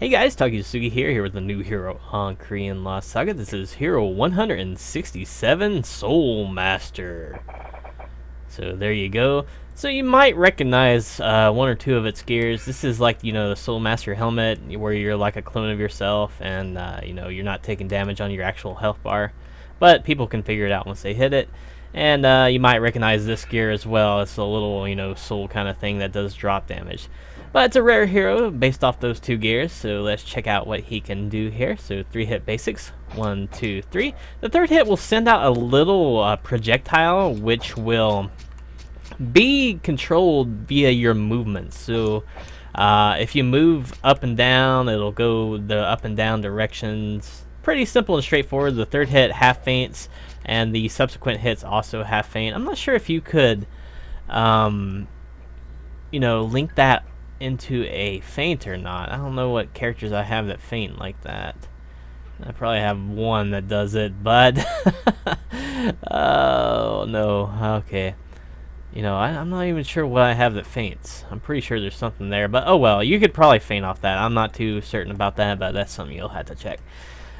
Hey guys, Takuyasugi here with a new hero on Korean Lost Saga. This is hero 167, Soulmaster. So there you go. So you might recognize one or two of its gears. This is like, the Soulmaster helmet, where you're like a clone of yourself, and you're not taking damage on your actual health bar. But people can figure it out once they hit it. And you might recognize this gear as well. It's a little, soul kind of thing that does drop damage. But it's a rare hero based off those two gears, so let's check out what he can do here. So 3-hit basics, 1, 2, 3. The third hit will send out a little projectile, which will be controlled via your movements. So if you move up and down, it'll go the up and down directions. Pretty simple and straightforward. The third hit half feints, and the subsequent hits also half feint. I'm not sure if you could, link that into a feint or not. I don't know what characters I have that feint like that. I probably have one that does it, but oh no. Okay. I'm not even sure what I have that feints. I'm pretty sure there's something there, but oh well. You could probably feint off that. I'm not too certain about that, but that's something you'll have to check.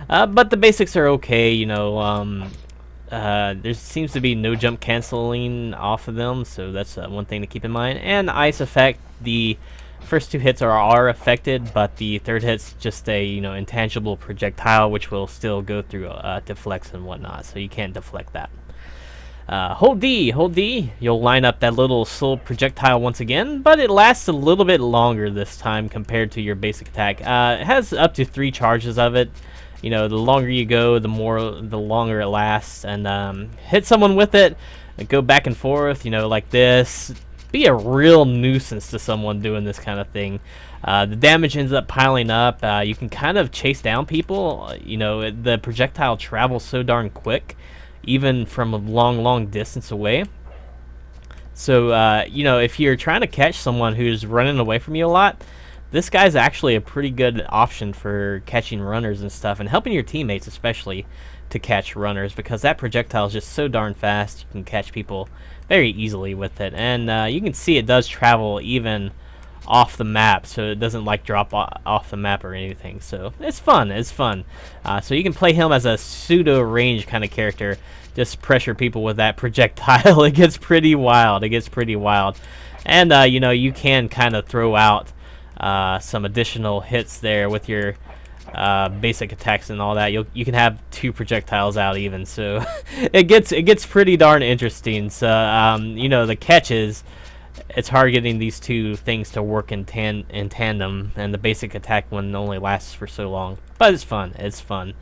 But the basics are okay. There seems to be no jump canceling off of them, so that's one thing to keep in mind. And ice effect, the first two hits are affected, but the third hit's just a intangible projectile, which will still go through deflects and whatnot, so you can't deflect that. Hold D, you'll line up that little soul projectile once again, but it lasts a little bit longer this time compared to your basic attack. It has up to 3 charges of it. The longer you go, the longer it lasts. And hit someone with it, go back and forth, like this. Be a real nuisance to someone doing this kind of thing. The damage ends up piling up. You can kind of chase down people. The projectile travels so darn quick, even from a long distance away. So, if you're trying to catch someone who's running away from you a lot, this guy's actually a pretty good option for catching runners and stuff, and helping your teammates especially to catch runners, because that projectile is just so darn fast. You can catch people very easily with it, and you can see it does travel even off the map, so it doesn't like drop off the map or anything. So it's fun. So you can play him as a pseudo range kind of character, just pressure people with that projectile. It gets pretty wild. And you can kind of throw out some additional hits there with your basic attacks and all that. You can have 2 projectiles out even, so it gets pretty darn interesting. So the catch is, it's hard getting these two things to work in tandem, and the basic attack one only lasts for so long, but it's fun.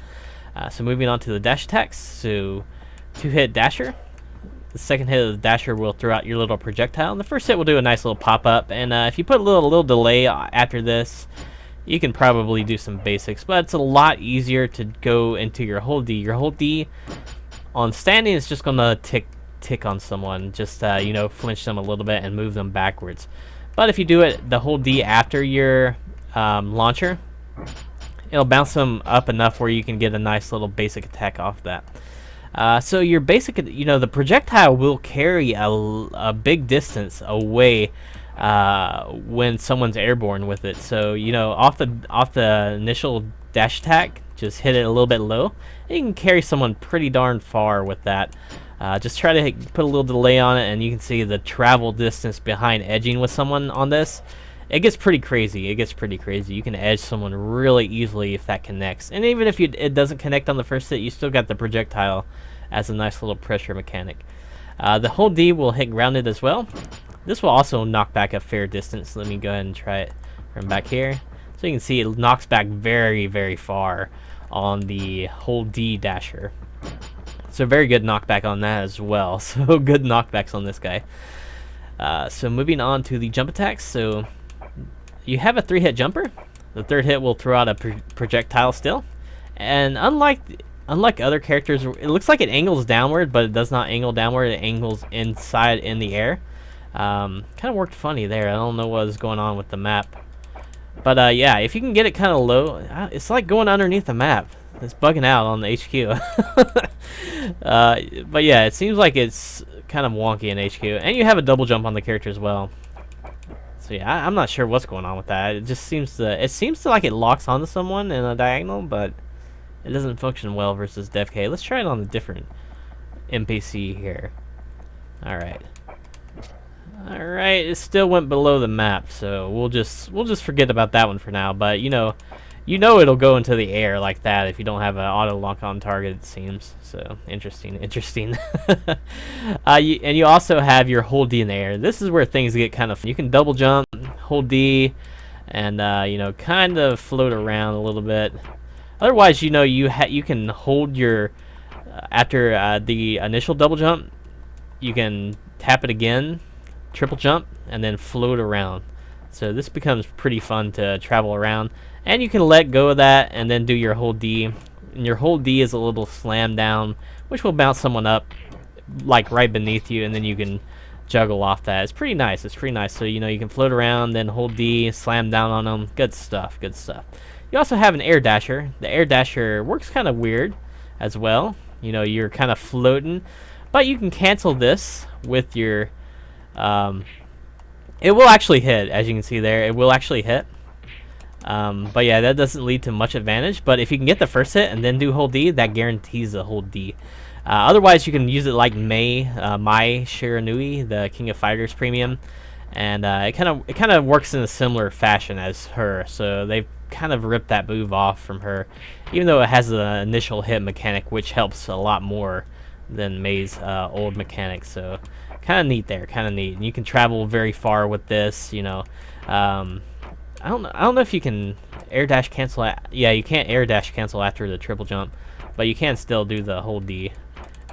So moving on to the dash attacks. So 2-hit dasher. The second hit of the dasher will throw out your little projectile, and the first hit will do a nice little pop-up. And if you put a little delay after this, you can probably do some basics, but it's a lot easier to go into your hold D. Your hold D on standing is just gonna tick on someone, just flinch them a little bit and move them backwards. But if you do it the hold D after your launcher, it'll bounce them up enough where you can get a nice little basic attack off that. So your basic, the projectile will carry a big distance away when someone's airborne with it. So off the initial dash attack, just hit it a little bit low, and you can carry someone pretty darn far with that. Just try to put a little delay on it, and you can see the travel distance behind edging with someone on this. It gets pretty crazy. You can edge someone really easily if that connects. And even if it doesn't connect on the first hit, you still got the projectile as a nice little pressure mechanic. The hold D will hit grounded as well. This will also knock back a fair distance. Let me go ahead and try it from back here. So you can see it knocks back very, very far on the hold D dasher. So very good knockback on that as well. So good knockbacks on this guy. So moving on to the jump attacks. So you have a 3-hit jumper. The third hit will throw out a projectile still. And unlike other characters, it looks like it angles downward, but it does not angle downward. It angles inside in the air. Kind of worked funny there. I don't know what is going on with the map. But yeah, if you can get it kind of low, it's like going underneath the map. It's bugging out on the HQ. But yeah, it seems like it's kind of wonky in HQ. And you have a double jump on the character as well. So yeah, I'm not sure what's going on with that. It just seems to like it locks onto someone in a diagonal, but it doesn't function well versus Def K. Let's try it on a different NPC here. All right. All right, it still went below the map, so we'll just forget about that one for now. But you know it'll go into the air like that if you don't have an auto lock on target. It seems so interesting. And you also have your hold D in the air. This is where things get kind of. You can double jump, hold D, and you know, kind of float around a little bit. Otherwise, you know, you can hold your after the initial double jump, you can tap it again, triple jump, and then float around. So this becomes pretty fun to travel around. And you can let go of that and then do your hold D. And your hold D is a little slam down, which will bounce someone up like right beneath you, and then you can juggle off that. It's pretty nice. It's pretty nice. So you know, you can float around, then hold D, slam down on them. Good stuff. Good stuff. You also have an air dasher. The air dasher works kind of weird as well. You know, you're kind of floating, but you can cancel this with your it will actually hit, as you can see there. It will actually hit. But yeah, that doesn't lead to much advantage. But if you can get the first hit and then do hold D, that guarantees a hold D. Otherwise, you can use it like Mai Shiranui, the King of Fighters Premium, and it kind of works in a similar fashion as her. So they've kind of ripped that move off from her, even though it has the initial hit mechanic, which helps a lot more than Mei's old mechanic. So kind of neat there, kind of neat. And you can travel very far with this. You know, I don't know if you can air dash cancel. Yeah, you can't air dash cancel after the triple jump, but you can still do the hold D,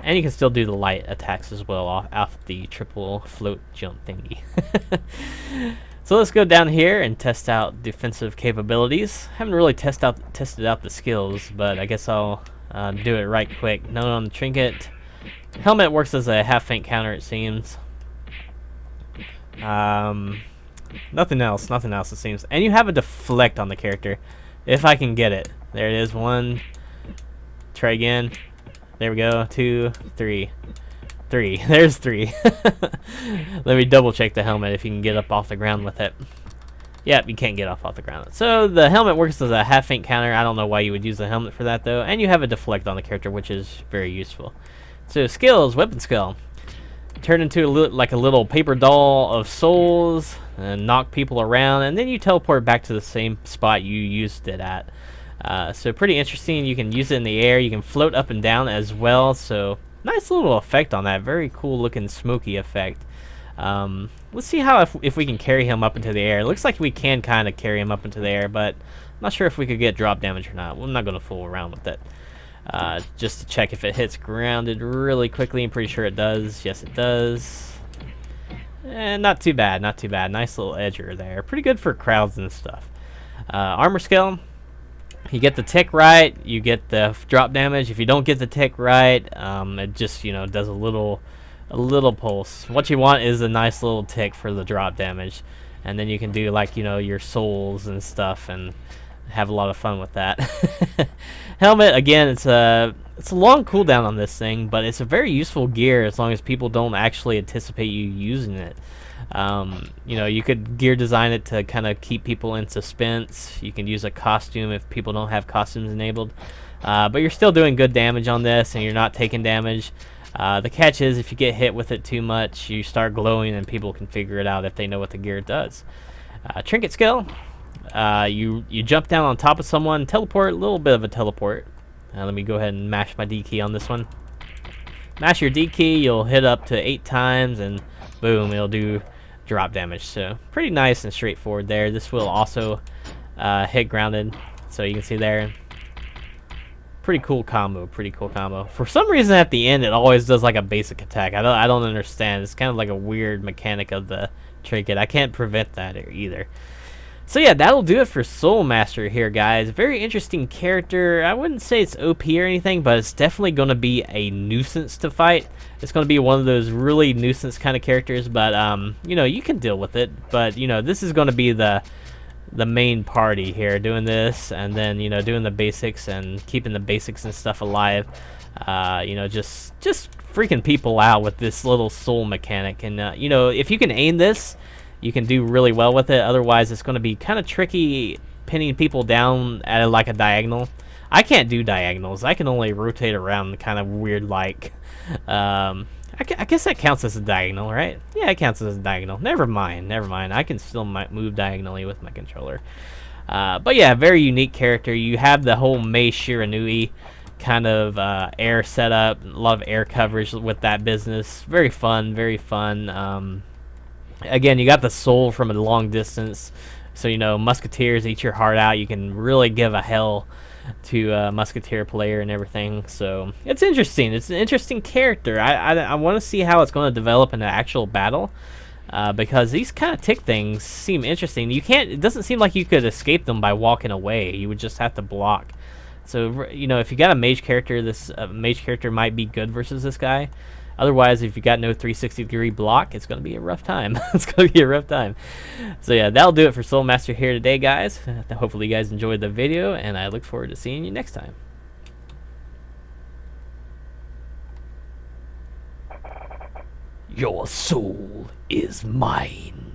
and you can still do the light attacks as well off the triple float jump thingy. So let's go down here and test out defensive capabilities. Haven't really tested out the skills, but I guess I'll do it right quick. Note on the trinket. Helmet works as a half feint counter, it seems. Nothing else it seems. And you have a deflect on the character, if I can get it. There it is. 1. Try again. There we go. 2, 3. 3. There's 3. Let me double check the helmet if you can get up off the ground with it. Yep, you can't get off the ground. So the helmet works as a half feint counter. I don't know why you would use the helmet for that though. And you have a deflect on the character, which is very useful. So skills, weapon skill. Turn into like a little paper doll of souls and knock people around, and then you teleport back to the same spot you used it at. So pretty interesting. You can use it in the air. You can float up and down as well. So nice little effect on that. Very cool looking smoky effect. Let's see how if we can carry him up into the air. It looks like we can kind of carry him up into the air, but I'm not sure if we could get drop damage or not. I'm not going to fool around with it. Just to check if it hits grounded really quickly. I'm pretty sure it does. Yes, it does. And not too bad, not too bad. Nice little edger there. Pretty good for crowds and stuff. Armor skill. You get the tick right, you get the drop damage. If you don't get the tick right, it just, you know, does a little pulse. What you want is a nice little tick for the drop damage, and then you can do like, you know, your souls and stuff and have a lot of fun with that. Helmet, again, it's a long cooldown on this thing, but it's a very useful gear as long as people don't actually anticipate you using it. You know, you could gear design it to kind of keep people in suspense. You can use a costume if people don't have costumes enabled, but you're still doing good damage on this, and you're not taking damage. The catch is if you get hit with it too much, you start glowing, and people can figure it out if they know what the gear does. Trinket skill. You jump down on top of someone, teleport, a little bit of a teleport. Let me go ahead and mash my D key on this one. Mash your D key, you'll hit up to 8 times, and boom, it'll do drop damage. So pretty nice and straightforward there. This will also hit grounded, so you can see there. Pretty cool combo, pretty cool combo. For some reason at the end it always does like a basic attack. I don't understand. It's kind of like a weird mechanic of the trinket. I can't prevent that either. So yeah, that'll do it for Soulmaster here, guys. Very interesting character. I wouldn't say it's OP or anything, but it's definitely going to be a nuisance to fight. It's going to be one of those really nuisance kind of characters, but you know, you can deal with it. But you know, this is going to be the main party here, doing this, and then, you know, doing the basics and keeping the basics and stuff alive. You know, just freaking people out with this little soul mechanic. And you know, if you can aim this, you can do really well with it. Otherwise, it's going to be kind of tricky pinning people down at like a diagonal. I can't do diagonals. I can only rotate around kind of weird like. I guess that counts as a diagonal, right? Yeah, it counts as a diagonal. Never mind. I can still move diagonally with my controller. But yeah, very unique character. You have the whole Mei Shiranui kind of air setup, a lot of air coverage with that business. Very fun, very fun. Again, you got the soul from a long distance, so you know musketeers eat your heart out. You can really give a hell to a musketeer player and everything. So it's interesting. It's an interesting character. I want to see how it's going to develop in an actual battle. Because these kind of tick things seem interesting. You can't. It doesn't seem like you could escape them by walking away. You would just have to block. So you know, if you got a mage character, this mage character might be good versus this guy. Otherwise, if you got no 360-degree block, it's gonna be a rough time. It's gonna be a rough time. So yeah, that'll do it for Soulmaster here today, guys. Hopefully, you guys enjoyed the video, and I look forward to seeing you next time. Your soul is mine.